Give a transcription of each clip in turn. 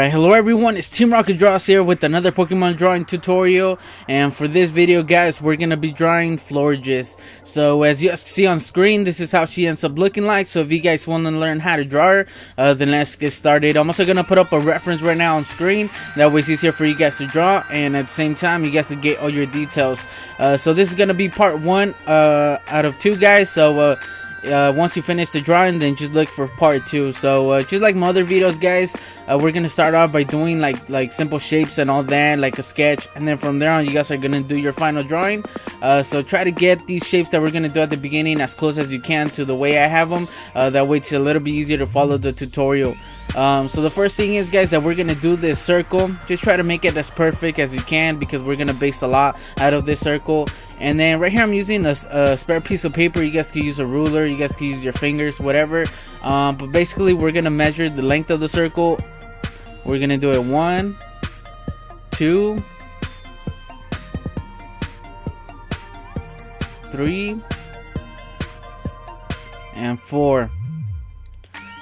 Alright, hello everyone, it's Teamrocketdraws here with another Pokemon drawing tutorial, and for this video guys, we're gonna be drawing Florges. So as you guys see on screen, this is how she ends up looking like. So if you guys want to learn how to draw her, then let's get started. I'm also gonna put up a reference right now on screen, that way it's easier for you guys to draw, and at the same time you guys can get all your details. So this is gonna be part 1 out of 2 guys, so once you finish the drawing, then just look for part 2. So just like my other videos guys, we're gonna start off by doing like simple shapes and all that, like a sketch, and then from there on you guys are gonna do your final drawing. So try to get these shapes that we're gonna do at the beginning as close as you can to the way I have them, that way it's a little bit easier to follow the tutorial. So the first thing is guys, that we're gonna do this circle. Just try to make it as perfect as you can, because we're gonna base a lot out of this circle. And then right here I'm using a spare piece of paper. You guys can use a ruler, you guys can use your fingers, whatever. But basically we're gonna measure the length of the circle. We're gonna do it 1, 2, 3, and 4.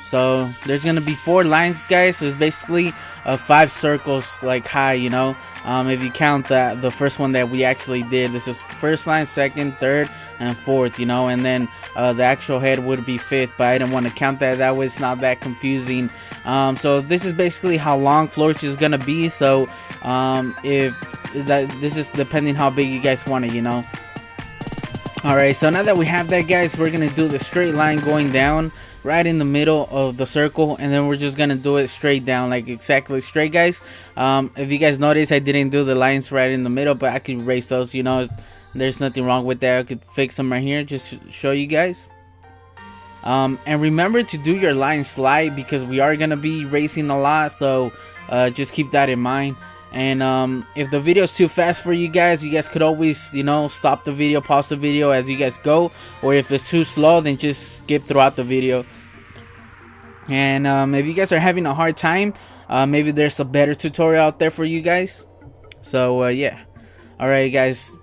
So there's gonna be 4 lines guys, so it's basically 5 circles like high, you know. If you count the first one that we actually did, this is first line, second, third, and fourth, you know, and then the actual head would be 5th, but I didn't want to count that way it's not that confusing. So this is basically how long Florges is gonna be. So this is depending how big you guys want it, you know. Alright, so now that we have that guys, we're gonna do the straight line going down right in the middle of the circle, and then we're just gonna do it straight down, like exactly straight guys. If you guys notice, I didn't do the lines right in the middle, but I could erase those, you know. There's nothing wrong with that. I could fix them right here just to show you guys. And remember to do your line slide, because we are gonna be erasing a lot, so just keep that in mind. And if the video is too fast for you guys could always, you know, stop the video, pause the video as you guys go, or if it's too slow, then just skip throughout the video. And if you guys are having a hard time, maybe there's a better tutorial out there for you guys. So yeah, alright guys,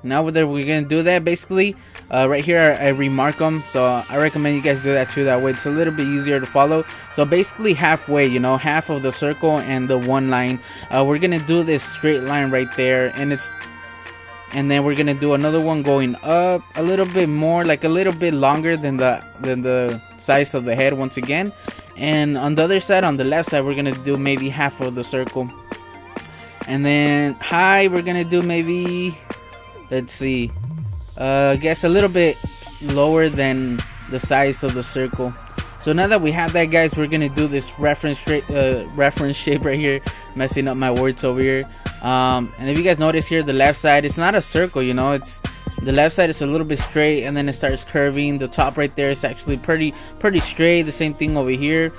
now that we're gonna do that, basically right here I remark them, so I recommend you guys do that too, that way it's a little bit easier to follow. So basically halfway, you know, half of the circle and the one line, we're gonna do this straight line right there, and then we're gonna do another one going up a little bit more, like a little bit longer than the size of the head once again. And on the other side, on the left side, we're gonna do maybe half of the circle. And then high, we're gonna do maybe, let's see, I guess a little bit lower than the size of the circle. So now that we have that guys, we're gonna do this reference shape right here, messing up my words over here. And if you guys notice here, the left side, it's not a circle, you know, it's the left side is a little bit straight, and then it starts curving. The top right there is actually pretty straight. The same thing over here.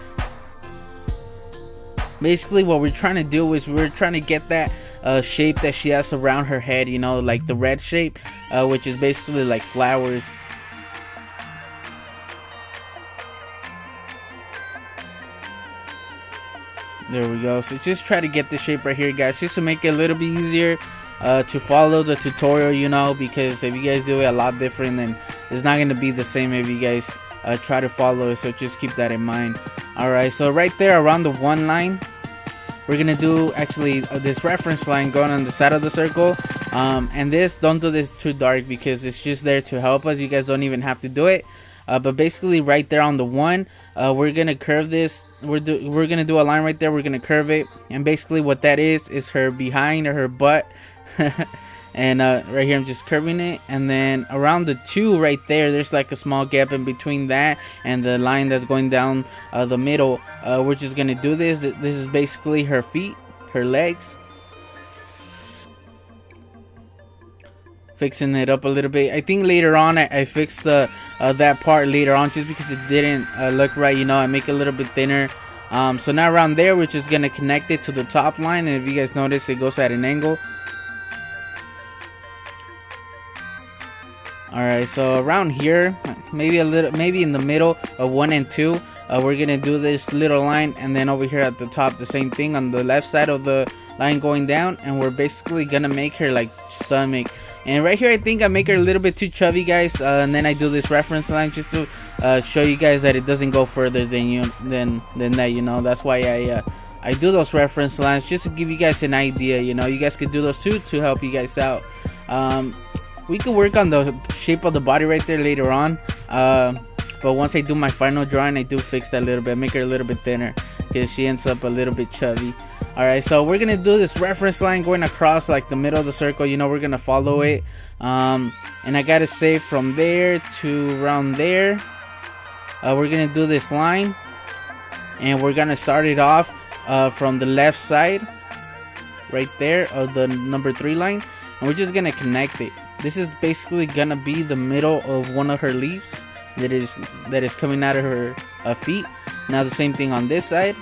Basically what we're trying to do is we're trying to get that shape that she has around her head, you know, like the red shape, which is basically like flowers. There we go. So just try to get the shape right here guys, just to make it a little bit easier to follow the tutorial, you know, because if you guys do it a lot different, then it's not going to be the same if you guys try to follow it. So just keep that in mind. Alright, so right there around the one line, we're gonna do actually this reference line going on the side of the circle. And this, don't do this too dark, because it's just there to help us. You guys don't even have to do it. But basically right there on the one, we're gonna curve this. We're gonna do a line right there. We're gonna curve it, and basically what that is her behind, or her butt. And right here I'm just curving it, and then around the 2 right there, there's like a small gap in between that and the line that's going down the middle. We're just gonna do this. This is basically her feet, her legs. Fixing it up a little bit. I think later on I fixed that part later on, just because it didn't look right, you know. I make it a little bit thinner. So now around there, we're just gonna connect it to the top line, and if you guys notice, it goes at an angle. Alright, so around here, maybe in the middle of 1 and 2, we're gonna do this little line, and then over here at the top, the same thing on the left side of the line going down, and we're basically gonna make her like stomach. And right here I think I make her a little bit too chubby guys, and then I do this reference line just to show you guys that it doesn't go further than that, you know. That's why I I do those reference lines just to give you guys an idea. You know, you guys could do those too to help you guys out. We could work on the shape of the body right there later on, but once I do my final drawing, I do fix that a little bit, make her a little bit thinner, because she ends up a little bit chubby. Alright, so we're gonna do this reference line going across like the middle of the circle. You know, we're gonna follow it, and I gotta say from there to around there, we're gonna do this line, and we're gonna start it off from the left side right there of the number 3 line, and we're just gonna connect it. This is basically gonna be the middle of one of her leaves that is coming out of her feet. Now the same thing on this side.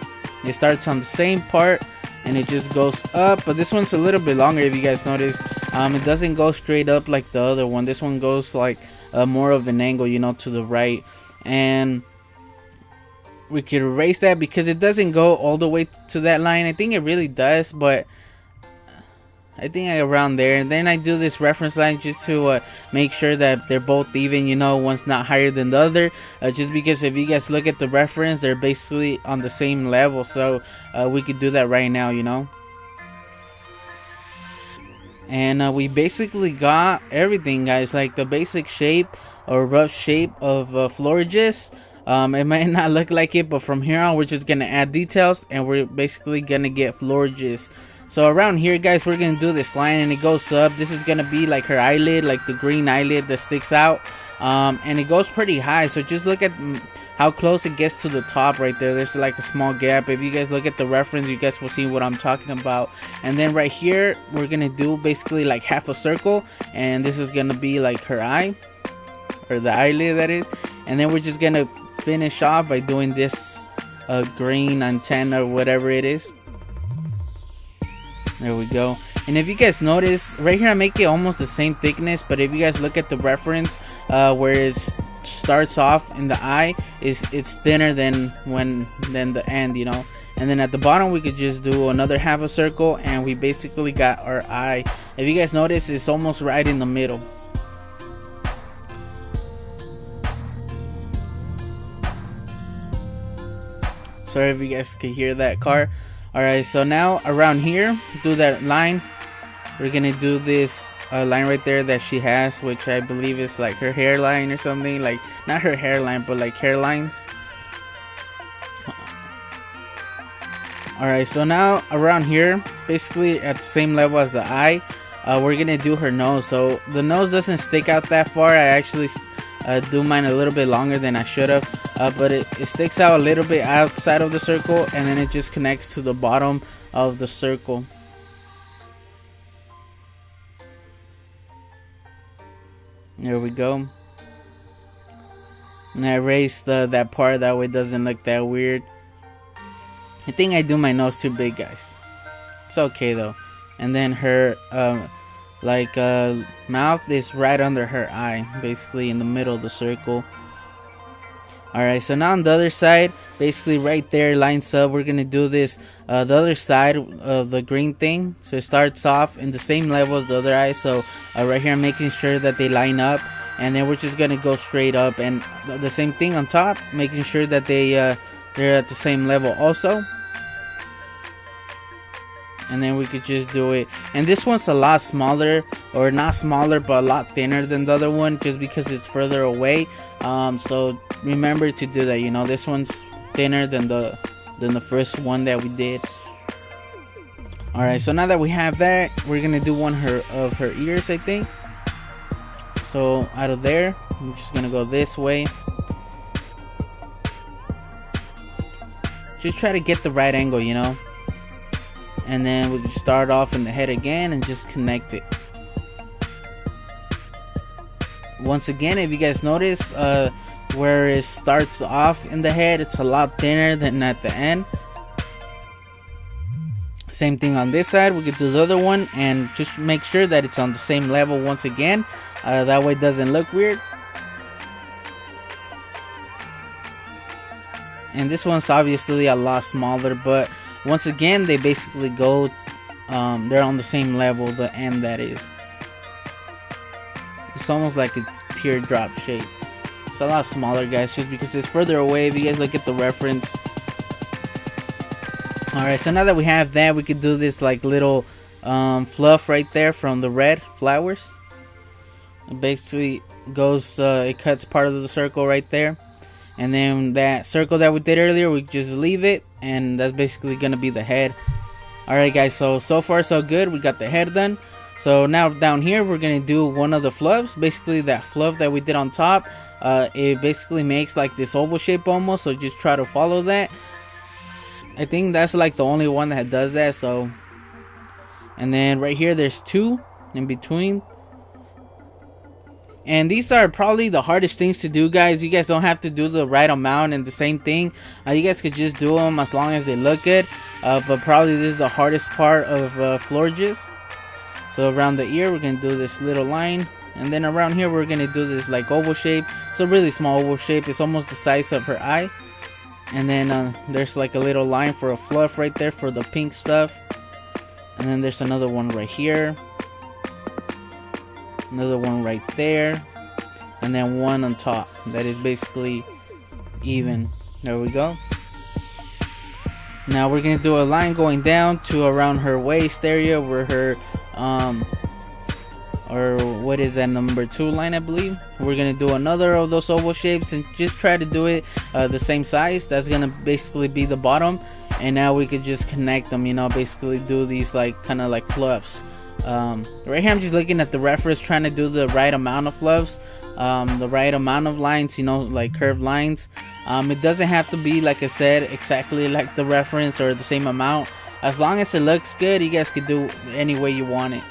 It starts on the same part and it just goes up, but this one's a little bit longer. If you guys notice, it doesn't go straight up like the other one. This one goes like more of an angle, you know, to the right. And we could erase that because it doesn't go all the way to that line. I think it really does, but I think around there. And then I do this reference line just to make sure that they're both even, you know, one's not higher than the other, just because if you guys look at the reference, they're basically on the same level. So we could do that right now, you know. And we basically got everything, guys, like the basic shape or rough shape of Florges. It might not look like it, but from here on we're just gonna add details and we're basically gonna get Florges. So around here, guys, we're gonna do this line and it goes up. This is gonna be like her eyelid, like the green eyelid that sticks out, and it goes pretty high. So just look at how close it gets to the top right there. There's like a small gap. If you guys look at the reference, you guys will see what I'm talking about. And then right here, we're gonna do basically like half a circle, and this is gonna be like her eye, or the eyelid, that is. And then we're just gonna finish off by doing this green antenna or whatever it is. There we go. And if you guys notice right here, I make it almost the same thickness, but if you guys look at the reference where it starts off in the eye, it's thinner than the end, you know. And then at the bottom we could just do another half a circle and we basically got our eye. If you guys notice, it's almost right in the middle. Sorry if you guys could hear that car. Alright, so now around here, do that line. We're gonna do this line right there that she has, which I believe is like her hairline or something. Like, not her hairline, but like hairlines. Alright, so now around here, basically at the same level as the eye, we're gonna do her nose. So the nose doesn't stick out that far. I actually do mine a little bit longer than I should have, but it sticks out a little bit outside of the circle, and then it just connects to the bottom of the circle. There we go. And I erased that part, that way it doesn't look that weird. I think I do my nose too big, guys. It's okay though. And then her mouth is right under her eye, basically in the middle of the circle. Alright, so now on the other side, basically right there lines up. We're gonna do this the other side of the green thing. So it starts off in the same level as the other eye. So right here I'm making sure that they line up, and then we're just gonna go straight up, and the same thing on top, making sure that they're at the same level also. And then we could just do it. And this one's a lot smaller, or not smaller, but a lot thinner than the other one, just because it's further away. So remember to do that. You know, this one's thinner than the first one that we did. All right, so now that we have that, we're gonna do one of her ears, I think. So out of there, I'm just gonna go this way. Just try to get the right angle, you know. And then we can start off in the head again and just connect it. Once again, if you guys notice, where it starts off in the head, it's a lot thinner than at the end. Same thing on this side. We could do the other one and just make sure that it's on the same level once again. That way it doesn't look weird. And this one's obviously a lot smaller, but once again, they basically go, they're on the same level, the end, that is. It's almost like a teardrop shape. It's a lot smaller, guys, just because it's further away. If you guys look at the reference. Alright, so now that we have that, we could do this like little fluff right there from the red flowers. It basically goes, it cuts part of the circle right there. And then that circle that we did earlier, we just leave it, and that's basically gonna be the head. Alright guys, so far so good. We got the head done. So now down here we're gonna do one of the fluffs. Basically that fluff that we did on top, it basically makes like this oval shape almost, so just try to follow that. I think that's like the only one that does that. So, and then right here there's two in between. And these are probably the hardest things to do, guys. You guys don't have to do the right amount and the same thing. You guys could just do them as long as they look good. But probably this is the hardest part of Florges. So around the ear, we're going to do this little line. And then around here, we're going to do this like oval shape. It's a really small oval shape. It's almost the size of her eye. And then there's like a little line for a fluff right there for the pink stuff. And then there's another one right here. Another one right there, and then one on top that is basically even. There we go. Now we're gonna do a line going down to around her waist area where her or what is that, number 2 line, I believe. We're gonna do another of those oval shapes and just try to do it the same size. That's gonna basically be the bottom, and now we could just connect them, you know, basically do these like kind of like fluffs. Right here I'm just looking at the reference, trying to do the right amount of fluffs, the right amount of lines, you know, like curved lines. It doesn't have to be, like I said, exactly like the reference or the same amount. As long as it looks good, you guys could do any way you want it.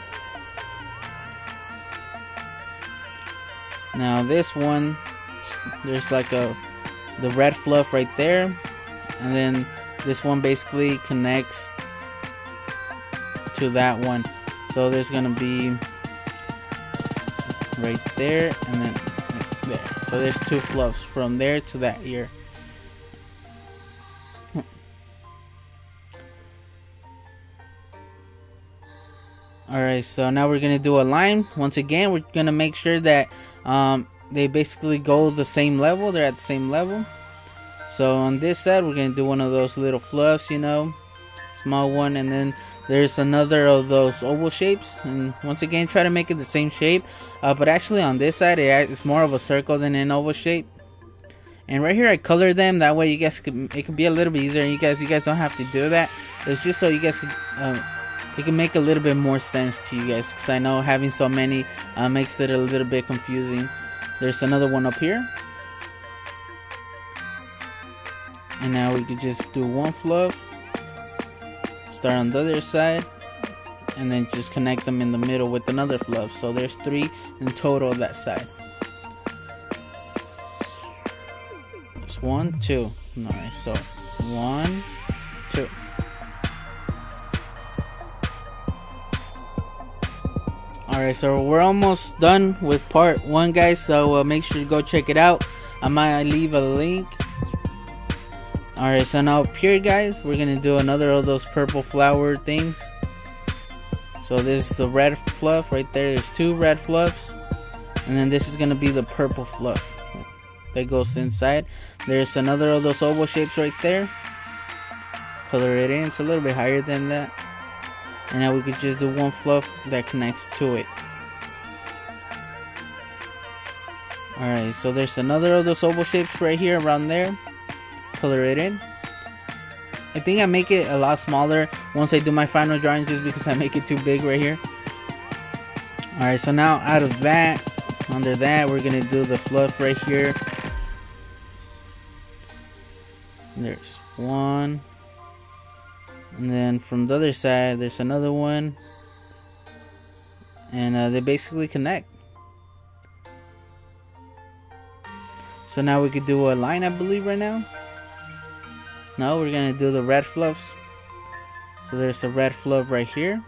Now this one, there's like the red fluff right there, and then this one basically connects to that one. So there's gonna be right there and then there. So there's 2 fluffs from there to that ear. Alright, so now we're gonna do a line. Once again, we're gonna make sure that they basically go the same level. They're at the same level. So on this side, we're gonna do one of those little fluffs, you know, small one, and then there's another of those oval shapes, and once again try to make it the same shape, but actually on this side it's more of a circle than an oval shape. And right here I color them, that way you guys could, it could be a little bit easier. You guys don't have to do that. It's just so you guys could, it can make a little bit more sense to you guys, because I know having so many makes it a little bit confusing. There's another one up here, and now we could just do one fluff, start on the other side, and then just connect them in the middle with another fluff. So there's 3 in total that side. Just 1, 2. Alright, so 1, 2. Alright, so we're almost done with part 1, guys, so make sure to go check it out. I might leave a link. Alright, so now up here, guys, we're gonna do another of those purple flower things. So this is the red fluff right there. There's 2 red fluffs, and then this is gonna be the purple fluff that goes inside. There's another of those oval shapes right there. Color it in. It's a little bit higher than that, and now we could just do one fluff that connects to it. Alright, so there's another of those oval shapes right here around there. Color it in. I think I make it a lot smaller once I do my final drawing, just because I make it too big right here. Alright, so now out of that, under that, we're gonna do the fluff right here. There's one, and then from the other side there's another one, and they basically connect. So now we could do a line, I believe, right now. No, we're gonna do the red fluffs. So there's a red fluff right here.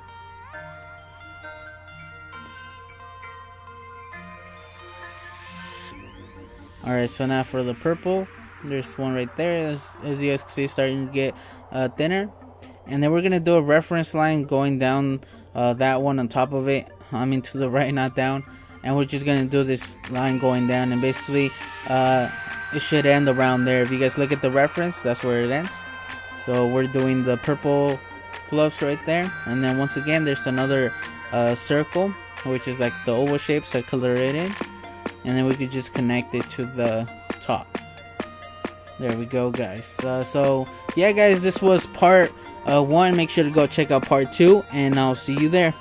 Alright, so now for the purple, there's one right there. As you guys can see, it's starting to get thinner. And then we're gonna do a reference line going down that one on top of it. I mean to the right, not down. And we're just gonna do this line going down, and basically it should end around there. If you guys look at the reference, that's where it ends. So we're doing the purple fluffs right there, and then once again there's another circle, which is like the oval shape, so I color it in, and then we could just connect it to the top. There we go, guys. So yeah, guys, this was part 1. Make sure to go check out part 2, and I'll see you there.